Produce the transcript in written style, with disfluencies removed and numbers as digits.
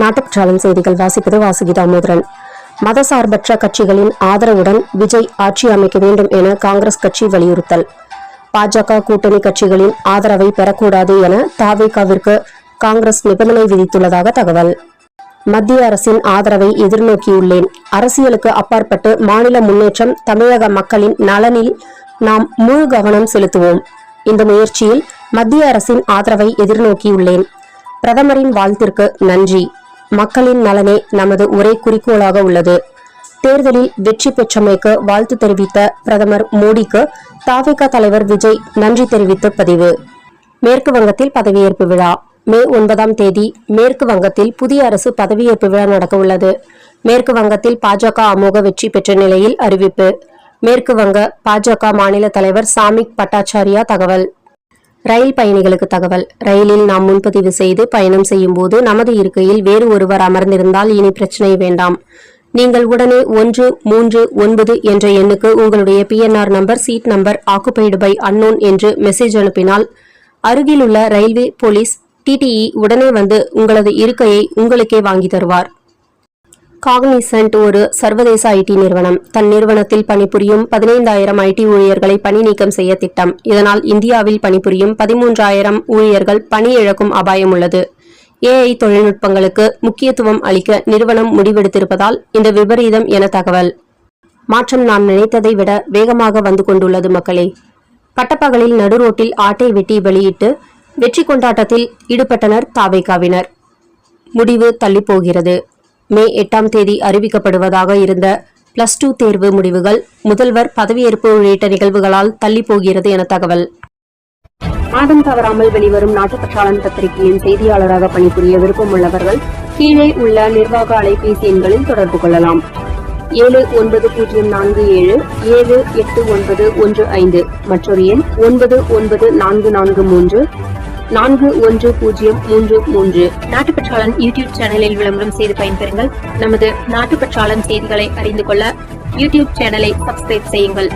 நாட்டுப்பற்றாளன் செய்திகள் வாசிப்பது வாசுகி தாமோதரன். மதசார்பற்ற கட்சிகளின் ஆதரவுடன் விஜய் ஆட்சி அமைக்க வேண்டும் என காங்கிரஸ் கட்சி வலியுறுத்தல். பாஜக கூட்டணி கட்சிகளின் ஆதரவை பெறக்கூடாது என தவேகாவிற்கு காங்கிரஸ் நிபந்தனை விதித்துள்ளதாக தகவல். மத்திய அரசின் ஆதரவை எதிர்நோக்கியுள்ளேன். அரசியலுக்கு அப்பாற்பட்டு மாநில முன்னேற்றம், தமிழக மக்களின் நலனில் நாம் முழு கவனம் செலுத்துவோம். இந்த முயற்சியில் மத்திய அரசின் ஆதரவை எதிர்நோக்கியுள்ளேன். பிரதமரின் வாழ்த்திற்கு நன்றி. மக்களின் நலனே நமது ஒரே குறிக்கோளாக உள்ளது. தேர்தலில் வெற்றி பெற்றமைக்கு வாழ்த்து தெரிவித்த பிரதமர் மோடிக்கு தவேகா தலைவர் விஜய் நன்றி தெரிவித்து பதிவு. மேற்கு வங்கத்தில் பதவியேற்பு விழா. மே 9ஆம் தேதி மேற்கு வங்கத்தில் புதிய அரசு பதவியேற்பு விழா நடக்க உள்ளது. மேற்கு வங்கத்தில் பாஜக அமோக வெற்றி பெற்ற நிலையில் அறிவிப்பு. மேற்கு வங்க பாஜக மாநில தலைவர் சாமிக் பட்டாச்சாரியா தகவல். ரயில் பயணிகளுக்கு தகவல். ரயிலில் நாம் முன்பதிவு செய்து பயணம் செய்யும் போது நமது இருக்கையில் வேறு ஒருவர் அமர்ந்திருந்தால் இனி பிரச்சனை வேண்டாம். நீங்கள் உடனே 139 என்ற எண்ணுக்கு உங்களுடைய PNR number, seat number, occupied by unknown என்று மெசேஜ் அனுப்பினால் அருகிலுள்ள ரயில்வே போலீஸ் TTE உடனே வந்து உங்களது இருக்கையை உங்களுக்கே வாங்கி தருவார். காக்னிசன்ட் ஒரு சர்வதேச IT நிறுவனம். தன் நிறுவனத்தில் பணிபுரியும் 15,000 IT ஊழியர்களை பணி நீக்கம் செய்ய திட்டம். இதனால் இந்தியாவில் பணிபுரியும் 13,000 ஊழியர்கள் பணி இழக்கும் அபாயம் உள்ளது. AI தொழில்நுட்பங்களுக்கு முக்கியத்துவம் அளிக்க நிறுவனம் முடிவெடுத்திருப்பதால் இந்த விபரீதம் என தகவல். மாற்றம் நாம் நினைத்ததை விட வேகமாக வந்து கொண்டுள்ளது மக்களே. பட்டப்பகலில் நடுரோட்டில் ஆட்டை வெட்டி வெளியிட்டு வெற்றி கொண்டாட்டத்தில் ஈடுபட்டனர் தவேகாவினர். முடிவு தள்ளி போகிறது. மே 8ஆம் தேதி அறிவிக்கப்படுவதாக இருந்த +2 தேர்வு முடிவுகள் முதல்வர் பதவியேற்பு உள்ளிட்ட நிகழ்வுகளால் தள்ளி போகிறது என தகவல். மாதம் தவறாமல் வெளிவரும் நாட்டுப்பற்றாளன் பத்திரிகையின் செய்தியாளராக பணிபுரிய விருப்பம் உள்ளவர்கள் கீழே உள்ள நிர்வாக அலைபேசி எண்களில் தொடர்பு கொள்ளலாம். 7947789115 மற்றொரு எண் 994434 410033. நாட்டுப்பற்றாளன் யூடியூப் சேனலில் விளம்பரம் செய்து பயன்பெறுங்கள். நமது நாட்டுப்பற்றாளன் செய்திகளை அறிந்து கொள்ள யூடியூப் சேனலை சப்ஸ்கிரைப் செய்யுங்கள்.